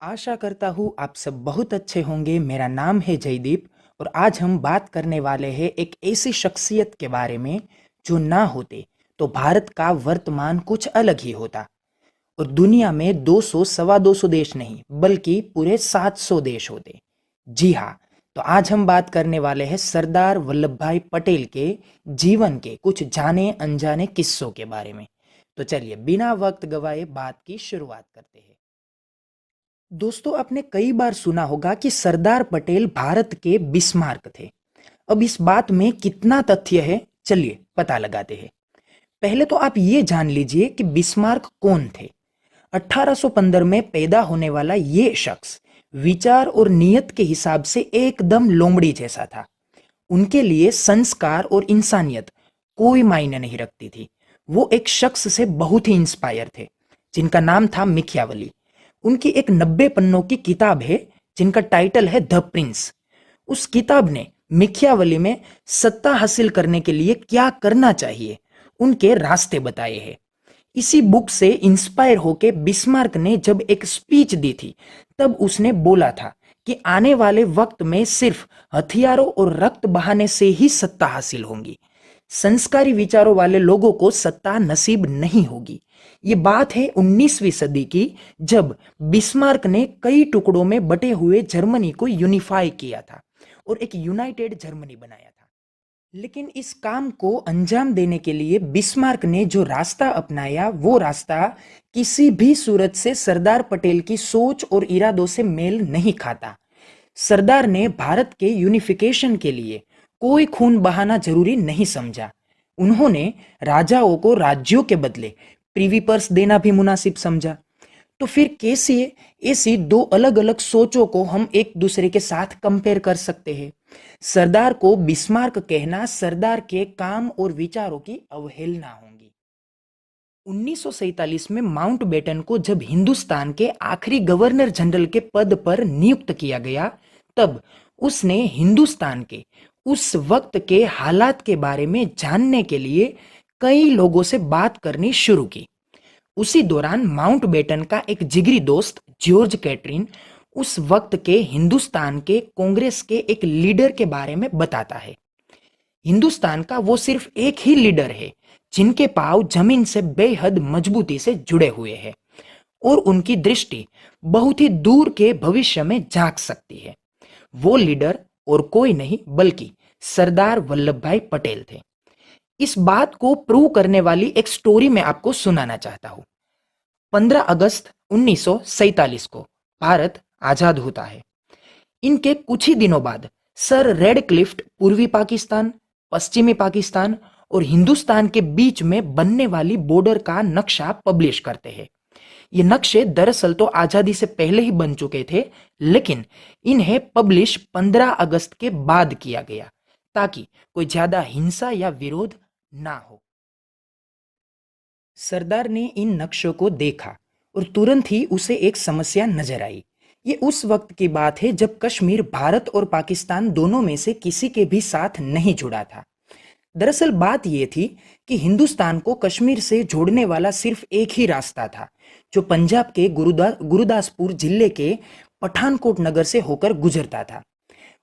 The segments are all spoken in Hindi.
आशा करता हूँ आप सब बहुत अच्छे होंगे। मेरा नाम है जयदीप और आज हम बात करने वाले हैं एक ऐसी शख्सियत के बारे में जो ना होते तो भारत का वर्तमान कुछ अलग ही होता और दुनिया में 200 सवा 200 देश नहीं बल्कि पूरे 700 देश होते। जी हाँ, तो आज हम बात करने वाले हैं सरदार वल्लभ भाई पटेल के जीवन के कुछ जाने अनजाने किस्सों के बारे में। तो चलिए बिना वक्त गवाए बात की शुरुआत करते हैं। दोस्तों, आपने कई बार सुना होगा कि सरदार पटेल भारत के बिस्मार्क थे। अब इस बात में कितना तथ्य है, चलिए पता लगाते हैं। पहले तो आप ये जान लीजिए कि बिस्मार्क कौन थे। 1815 में पैदा होने वाला ये शख्स विचार और नियत के हिसाब से एकदम लोमड़ी जैसा था। उनके लिए संस्कार और इंसानियत कोई मायने नहीं रखती थी। वो एक शख्स से बहुत ही इंस्पायर थे जिनका नाम था मिखियावली। उनकी एक 90 पन्नों की किताब है जिनका टाइटल है द प्रिंस। उस किताब ने मिखियावली में सत्ता हासिल करने के लिए क्या करना चाहिए उनके रास्ते बताए हैं। इसी बुक से इंस्पायर होके बिस्मार्क ने जब एक स्पीच दी थी तब उसने बोला था कि आने वाले वक्त में सिर्फ हथियारों और रक्त बहाने से ही सत्ता हासिल होगी। संस्कारी विचारों वाले लोगों को सत्ता नसीब नहीं होगी। ये बात है 19वीं सदी की, जब बिस्मार्क ने कई टुकड़ों में बटे हुए जर्मनी को यूनिफाई किया था और एक यूनाइटेड जर्मनी बनाया था। लेकिन इस काम को अंजाम देने के लिए बिस्मार्क ने जो रास्ता अपनाया वो रास्ता किसी भी सूरत से सरदार पटेल की सोच और इरादों से मेल नहीं खाता। सरदार ने भारत के यूनिफिकेशन के लिए कोई खून बहाना जरूरी नहीं समझा। उन्होंने राजाओं को राज्यों के बदले प्रिवी पर्स देना भी मुनासिब समझा। तो फिर कैसे ऐसी दो अलग अलग सोचों को हम एक दूसरे के साथ कंपेयर कर सकते हैं? सरदार को बिस्मार्क कहना सरदार के काम और विचारों की अवहेलना होगी। 1947 में माउंटबेटन को जब हिंदुस्तान के आखिरी गवर्नर जनरल के पद पर नियुक्त किया गया तब उसने हिंदुस्तान के उस वक्त के हालात के बारे में जानने के लिए कई लोगों से बात करनी शुरू की। उसी दौरान माउंटबेटन का एक जिगरी दोस्त जॉर्ज कैटरिन उस वक्त के हिंदुस्तान के कांग्रेस के एक लीडर के बारे में बताता है। हिंदुस्तान का वो सिर्फ एक ही लीडर है जिनके पांव जमीन से बेहद मजबूती से जुड़े हुए हैं और उनकी दृष्टि बहुत ही दूर के भविष्य में झांक सकती है। वो लीडर और कोई नहीं बल्कि सरदार वल्लभ भाई पटेल थे। इस बात को प्रूव करने वाली एक स्टोरी मैं आपको सुनाना चाहता हूं। 15 अगस्त 1947 को भारत आजाद होता है। इनके कुछ ही दिनों बाद सर रेडक्लिफ्ट पूर्वी पाकिस्तान, पश्चिमी पाकिस्तान और हिंदुस्तान के बीच में बनने वाली बॉर्डर का नक्शा पब्लिश करते हैं। ये नक्शे दरअसल तो आजादी से पहले ही बन चुके थे, लेकिन इन्हें पब्लिश 15 अगस्त के बाद किया गया ताकि कोई ज्यादा हिंसा या विरोध ना हो। सरदार ने इन नक्शों को देखा और तुरंत ही उसे एक समस्या नजर आई। ये उस वक्त की बात है जब कश्मीर भारत और पाकिस्तान दोनों में से किसी के भी साथ नहीं जुड़ा था। दरअसल बात यह थी कि हिंदुस्तान को कश्मीर से जोड़ने वाला सिर्फ एक ही रास्ता था जो पंजाब के गुरुदासपुर जिले के पठानकोट नगर से होकर गुजरता था।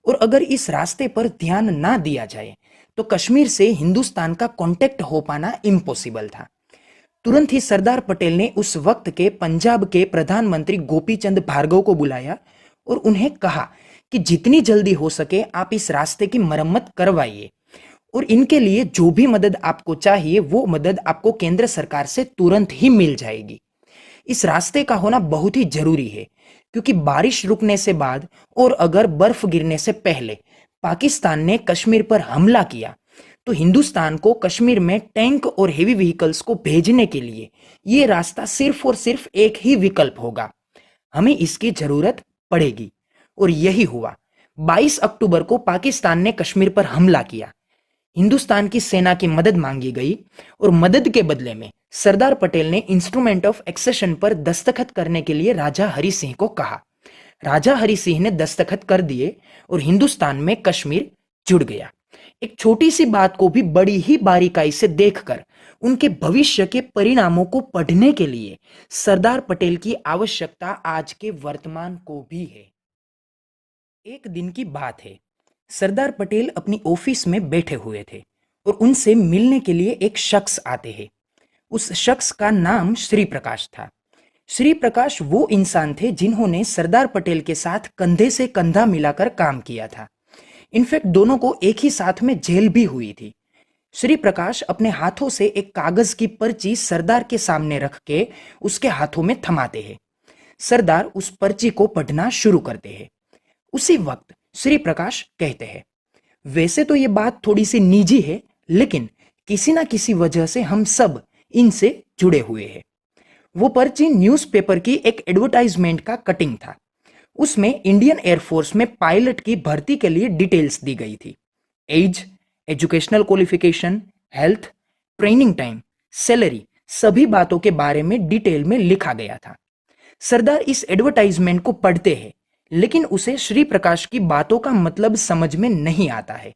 और अगर इस रास्ते पर ध्यान ना दिया जाए तो कश्मीर से हिंदुस्तान का कांटेक्ट हो पाना इम्पॉसिबल था। तुरंत ही सरदार पटेल ने उस वक्त के पंजाब के प्रधानमंत्री गोपी चंद भार्गव को बुलाया और उन्हें कहा कि जितनी जल्दी हो सके आप इस रास्ते की मरम्मत करवाइए और इनके लिए जो भी मदद आपको चाहिए वो मदद आपको केंद्र सरकार से तुरंत ही मिल जाएगी। इस रास्ते का होना बहुत ही जरूरी है क्योंकि बारिश रुकने से बाद और अगर बर्फ गिरने से पहले पाकिस्तान ने कश्मीर पर हमला किया तो हिंदुस्तान को कश्मीर में टैंक और हेवी व्हीकल्स को भेजने के लिए ये रास्ता सिर्फ और सिर्फ एक ही विकल्प होगा। हमें इसकी जरूरत पड़ेगी और यही हुआ। 22 अक्टूबर को पाकिस्तान ने कश्मीर पर हमला किया। हिंदुस्तान की सेना की मदद मांगी गई और मदद के बदले में सरदार पटेल ने इंस्ट्रूमेंट ऑफ एक्सेशन पर दस्तखत करने के लिए राजा हरि सिंह को कहा। राजा हरि सिंह ने दस्तखत कर दिए और हिंदुस्तान में कश्मीर जुड़ गया। एक छोटी सी बात को भी बड़ी ही बारीकाई से देखकर उनके भविष्य के परिणामों को पढ़ने के लिए सरदार पटेल की आवश्यकता आज के वर्तमान को भी है। एक दिन की बात है, सरदार पटेल अपनी ऑफिस में बैठे हुए थे और उनसे मिलने के लिए एक शख्स आते हैं। उस शख्स का नाम श्री प्रकाश था। श्री प्रकाश वो इंसान थे जिन्होंने सरदार पटेल के साथ कंधे से कंधा मिलाकर काम किया था। इनफैक्ट दोनों को एक ही साथ में जेल भी हुई थी। श्री प्रकाश अपने हाथों से एक कागज की पर्ची सरदार के सामने रख के उसके हाथों में थमाते हैं। सरदार उस पर्ची को पढ़ना शुरू करते हैं। उसी वक्त श्री प्रकाश कहते हैं, वैसे तो ये बात थोड़ी सी निजी है, लेकिन किसी ना किसी वजह से हम सब इनसे जुड़े हुए हैं। वो पर्ची न्यूज़पेपर की एक एडवर्टाइजमेंट का कटिंग था। उसमें इंडियन एयरफोर्स में पायलट की भर्ती के लिए डिटेल्स दी गई थी। Age, educational qualification, health, training time, salary, सभी बातों के बारे में डिटेल में लिखा गया था। सरदार इस एडवर्टाइजमेंट को पढ़ते हैं, लेकिन उसे श्री प्रकाश की बातों का मतलब समझ में नहीं आता है।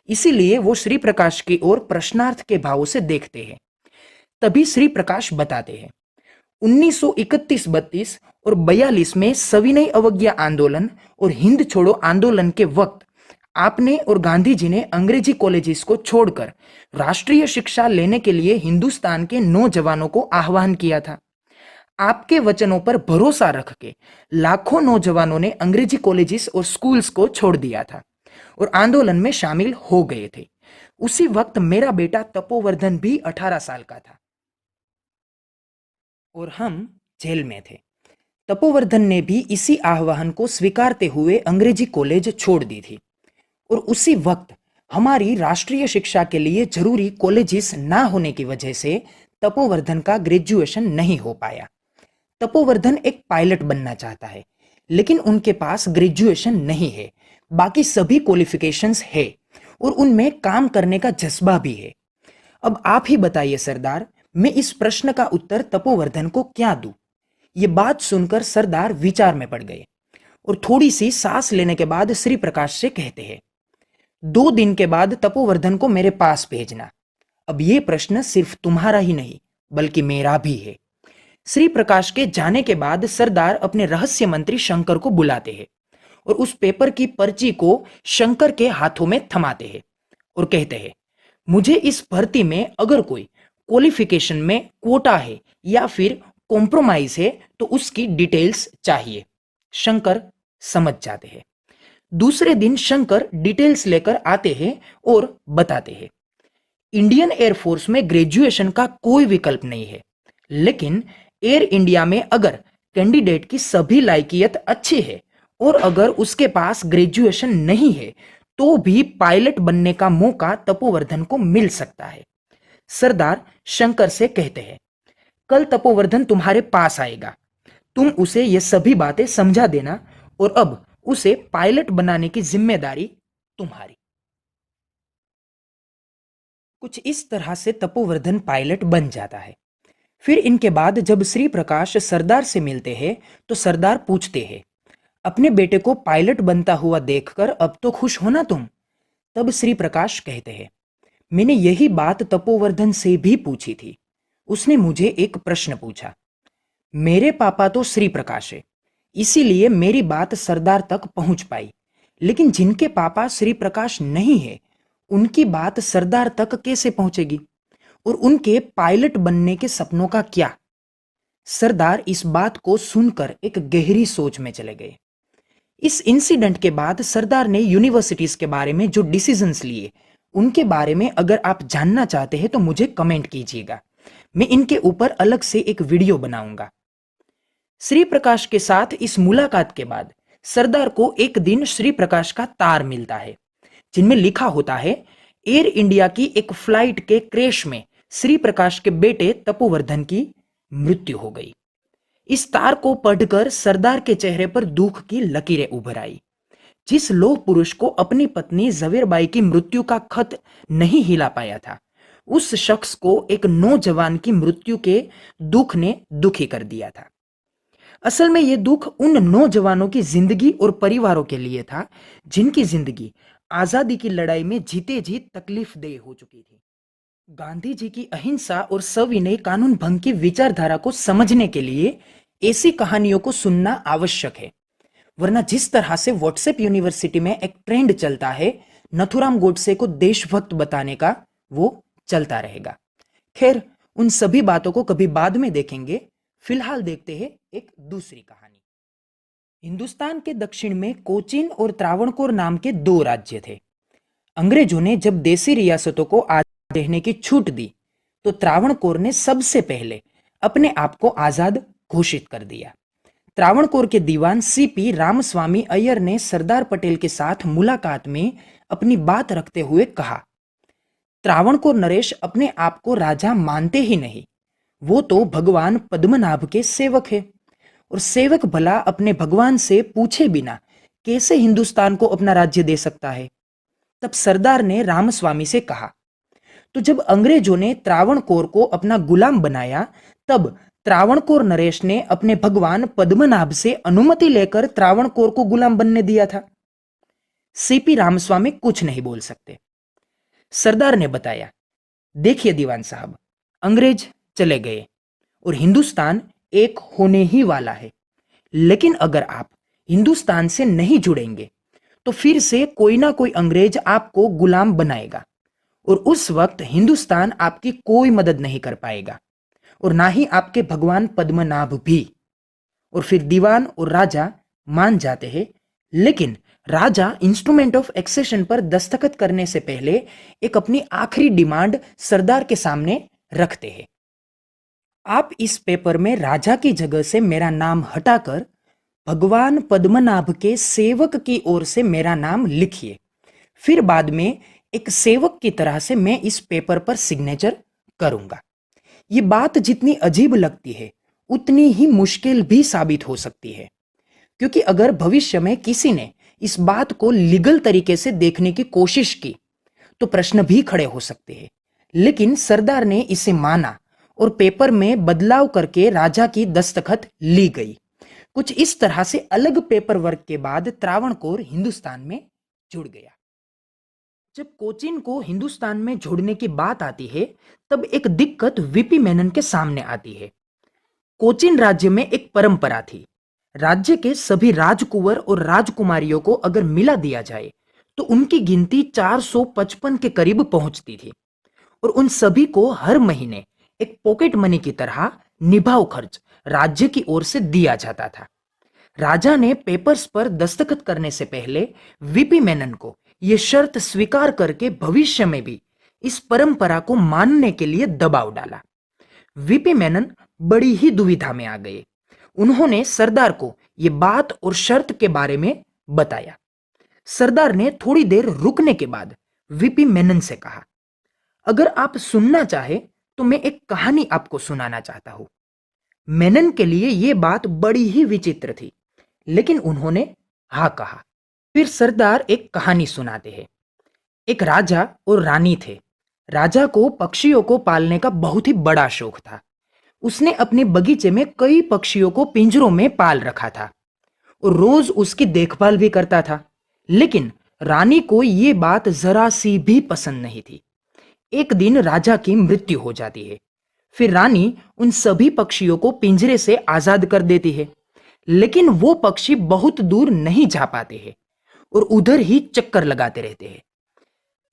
इसीलिए वो श्री प्रकाश की ओर प्रश्नार्थ के भाव से देखते हैं। तभी श्री प्रकाश बताते हैं, 1931-32 और 42 में सविनय अवज्ञा आंदोलन और हिंद छोड़ो आंदोलन के वक्त आपने और गांधी जी ने अंग्रेजी कॉलेजेस को छोड़कर राष्ट्रीय शिक्षा लेने के लिए हिंदुस्तान के नौजवानों को आह्वान किया था। आपके वचनों पर भरोसा रख के लाखों नौजवानों ने अंग्रेजी कॉलेजेस और स्कूल्स को छोड़ दिया था और आंदोलन में शामिल हो गए थे। उसी वक्त मेरा बेटा तपोवर्धन भी 18 साल का था और हम जेल में थे। तपोवर्धन ने भी इसी आह्वान को स्वीकारते हुए अंग्रेजी कॉलेज छोड़ दी थी और उसी वक्त हमारी राष्ट्रीय शिक्षा के लिए जरूरी कॉलेजेस ना होने की वजह से तपोवर्धन का ग्रेजुएशन नहीं हो पाया। तपोवर्धन एक पायलट बनना चाहता है, लेकिन उनके पास ग्रेजुएशन नहीं है। बाकी सभी क्वालिफिकेशंस है और उनमें काम करने का जज्बा भी है। अब आप ही बताइए सरदार, मैं इस प्रश्न का उत्तर तपोवर्धन को क्या दूं? ये बात सुनकर सरदार विचार में पड़ गए और थोड़ी सी सांस लेने के बाद श्री प्रकाश से कहते हैं, 2 दिन के बाद तपोवर्धन को मेरे पास भेजना। अब ये प्रश्न सिर्फ तुम्हारा ही नहीं बल्कि मेरा भी है। श्री प्रकाश के जाने के बाद सरदार अपने रहस्य मंत्री शंकर को बुलाते हैं और उस पेपर की पर्ची को शंकर के हाथों में थमाते हैं और कहते हैं, मुझे इस भर्ती में अगर कोई क्वालिफिकेशन में कोटा है या फिर कॉम्प्रोमाइज है तो उसकी डिटेल्स चाहिए। शंकर समझ जाते हैं। दूसरे दिन शंकर डिटेल्स लेकर आते हैं और बताते हैं, इंडियन एयरफोर्स में ग्रेजुएशन का कोई विकल्प नहीं है, लेकिन एयर इंडिया में अगर कैंडिडेट की सभी लायकियत अच्छी है और अगर उसके पास ग्रेजुएशन नहीं है तो भी पायलट बनने का मौका तपोवर्धन को मिल सकता है। सरदार शंकर से कहते हैं, कल तपोवर्धन तुम्हारे पास आएगा, तुम उसे ये सभी बातें समझा देना और अब उसे पायलट बनाने की जिम्मेदारी तुम्हारी। कुछ इस तरह से तपोवर्धन पायलट बन जाता है। फिर इनके बाद जब श्री प्रकाश सरदार से मिलते हैं तो सरदार पूछते हैं, अपने बेटे को पायलट बनता हुआ देखकर अब तो खुश हो ना तुम? तब श्री प्रकाश कहते हैं, मैंने यही बात तपोवर्धन से भी पूछी थी। उसने मुझे एक प्रश्न पूछा। मेरे पापा तो श्री प्रकाश है, इसीलिए मेरी बात सरदार तक पहुंच पाई, लेकिन जिनके पापा श्री प्रकाश नहीं है उनकी बात सरदार तक कैसे पहुंचेगी? और उनके पायलट बनने के सपनों का क्या? सरदार इस बात को सुनकर एक गहरी सोच में चले गए। इस इंसिडेंट के बाद सरदार ने यूनिवर्सिटीज के बारे में जो डिसीजंस लिए उनके बारे में अगर आप जानना चाहते हैं तो मुझे कमेंट कीजिएगा, मैं इनके ऊपर अलग से एक वीडियो बनाऊंगा। श्री प्रकाश के साथ इस मुलाकात के बाद सरदार को एक दिन श्री प्रकाश का तार मिलता है जिनमें लिखा होता है, एयर इंडिया की एक फ्लाइट के क्रैश में श्री प्रकाश के बेटे तपोवर्धन की मृत्यु हो गई। इस तार को पढ़कर सरदार के चेहरे पर दुख की लकीरें उभर आई। जिस लौह पुरुष को अपनी पत्नी जवेरबाई की मृत्यु का खत नहीं हिला पाया था, उस शख्स को एक नौजवान की मृत्यु के दुख ने दुखी कर दिया था। असल में यह दुख उन नौजवानों की जिंदगी और परिवारों के लिए था जिनकी जिंदगी आजादी की लड़ाई में जीते जी तकलीफ देह हो चुकी थी। गांधी जी की अहिंसा और सविनय कानून भंग की विचारधारा को समझने के लिए ऐसी कहानियों को सुनना आवश्यक है। वरना जिस तरह से व्हाट्सएप यूनिवर्सिटी में एक ट्रेंड चलता है नथुराम गोडसे को देशभक्त बताने का, वो चलता रहेगा। खैर, उन सभी बातों को कभी बाद में देखेंगे। फिलहाल देखते हैं एक दूसरी कहानी। हिंदुस्तान के दक्षिण में कोचीन और त्रावणकोर नाम के दो राज्य थे। अंग्रेजों ने जब देसी रियासतों को आजाद रहने की छूट दी तो त्रावणकोर ने सबसे पहले अपने आप को आजाद घोषित कर दिया। त्रावणकोर के दीवान सीपी रामस्वामी अय्यर ने सरदार पटेल के साथ मुलाकात में अपनी बात रखते हुए कहा, त्रावणकोर नरेश अपने आप को राजा मानते ही नहीं, वो तो भगवान पद्मनाभ के सेवक है, और सेवक भला अपने भगवान से पूछे बिना कैसे हिंदुस्तान को अपना राज्य दे सकता है। तब सरदार ने रामस्वामी से कहा, तो जब अंग्रेजों ने त्रावणकोर को अपना गुलाम बनाया तब त्रावणकोर नरेश ने अपने भगवान पद्मनाभ से अनुमति लेकर त्रावणकोर को गुलाम बनने दिया था। सीपी रामस्वामी कुछ नहीं बोल सकते। सरदार ने बताया, देखिए दीवान साहब, अंग्रेज चले गए और हिंदुस्तान एक होने ही वाला है, लेकिन अगर आप हिंदुस्तान से नहीं जुड़ेंगे तो फिर से कोई ना कोई अंग्रेज आपको गुलाम बनाएगा और उस वक्त हिंदुस्तान आपकी कोई मदद नहीं कर पाएगा और ना ही आपके भगवान पद्मनाभ भी। और फिर दीवान और राजा मान जाते हैं, लेकिन राजा इंस्ट्रूमेंट ऑफ एक्सेशन पर दस्तखत करने से पहले एक अपनी आखिरी डिमांड सरदार के सामने रखते हैं। आप इस पेपर में राजा की जगह से मेरा नाम हटाकर भगवान पद्मनाभ के सेवक की ओर से मेरा नाम लिखिए। फिर बाद में एक सेवक की तरह से मैं इस पेपर पर सिग्नेचर करूंगा। ये बात जितनी अजीब लगती है उतनी ही मुश्किल भी साबित हो सकती है, क्योंकि अगर भविष्य में किसी ने इस बात को लीगल तरीके से देखने की कोशिश की तो प्रश्न भी खड़े हो सकते हैं। लेकिन सरदार ने इसे माना और पेपर में बदलाव करके राजा की दस्तखत ली गई। कुछ इस तरह से अलग पेपर वर्क के बाद त्रावणकोर हिंदुस्तान में जुड़ गया। जब कोचीन को हिंदुस्तान में जोड़ने की बात आती है तब एक दिक्कत वीपी मेनन के सामने आती है। कोचीन राज्य में एक परंपरा थी, राज्य के सभी राजकुंवर और राजकुमारियों को अगर मिला दिया जाए तो उनकी गिनती 455 के करीब पहुंचती थी और उन सभी को हर महीने एक पॉकेट मनी की तरह निभाव खर्च राज्य की ओर से दिया जाता था। राजा ने पेपर्स पर दस्तखत करने से पहले वीपी मेनन को यह शर्त स्वीकार करके भविष्य में भी इस परंपरा को मानने के लिए दबाव डाला। वीपी मेनन बड़ी ही दुविधा में आ गए। उन्होंने सरदार को यह बात और शर्त के बारे में बताया। सरदार ने थोड़ी देर रुकने के बाद वीपी मेनन से कहा, अगर आप सुनना चाहे तो मैं एक कहानी आपको सुनाना चाहता हूं। मेनन के लिए यह बात बड़ी ही विचित्र थी, लेकिन उन्होंने हाँ कहा। फिर सरदार एक कहानी सुनाते हैं। एक राजा और रानी थे। राजा को पक्षियों को पालने का बहुत ही बड़ा शौक था। उसने अपने बगीचे में कई पक्षियों को पिंजरों में पाल रखा था और रोज उसकी देखभाल भी करता था। लेकिन रानी को यह बात जरा सी भी पसंद नहीं थी। एक दिन राजा की मृत्यु हो जाती है। फिर रानी उन सभी पक्षियों को पिंजरे से आजाद कर देती है, लेकिन वो पक्षी बहुत दूर नहीं जा पाते हैं और उधर ही चक्कर लगाते रहते हैं।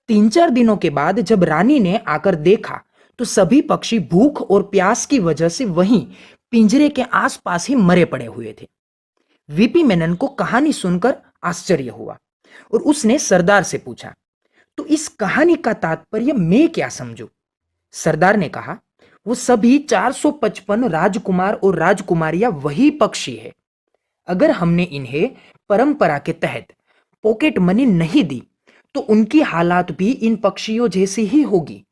3-4 दिनों के बाद जब रानी ने आकर देखा तो सभी पक्षी भूख और प्यास की वजह से वहीं पिंजरे के आसपास ही मरे पड़े हुए थे। वीपी मेनन को कहानी सुनकर आश्चर्य हुआ और उसने सरदार से पूछा, तो इस कहानी का तात्पर्य मैं क्या समझूं? सरदार ने कहा, वो सभी 455 राजकुमार और राजकुमारियां वही पक्षी है। अगर हमने इन्हें परंपरा के तहत पॉकेट मनी नहीं दी तो उनकी हालात भी इन पक्षियों जैसी ही होगी।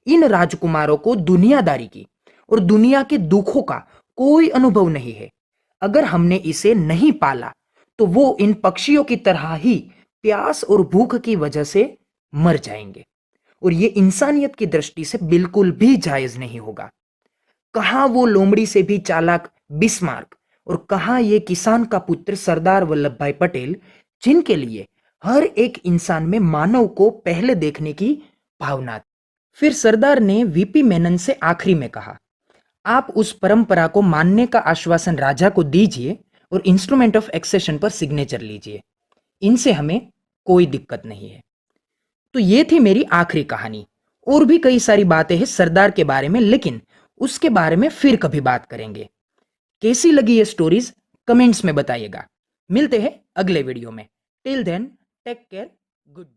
इन राजकुमारों को दुनियादारी की और दुनिया के दुखों का कोई अनुभव नहीं है। अगर हमने इसे नहीं पाला तो वो इन पक्षियों की तरह ही प्यास और भूख की वजह से मर जाएंगे और ये इंसानियत की दृष्टि से बिल्कुल भी जायज नहीं होगा। कहां वो लोमड़ी से भी चालाक बिस्मार्क और कहां ये किसान का पुत्र सरदार वल्लभ भाई पटेल, जिनके लिए हर एक इंसान में मानव को पहले देखने की भावना थी। फिर सरदार ने वीपी मेनन से आखिरी में कहा, आप उस परंपरा को मानने का आश्वासन राजा को दीजिए और इंस्ट्रूमेंट ऑफ एक्सेशन पर सिग्नेचर लीजिए। इनसे हमें कोई दिक्कत नहीं है। तो ये थी मेरी आखिरी कहानी। और भी कई सारी बातें हैं सरदार के बारे में, लेकिन उसके बारे में फिर कभी बात करेंगे। कैसी लगी ये स्टोरीज कमेंट्स में बताइएगा। मिलते हैं अगले वीडियो में। Till then take care, good bye.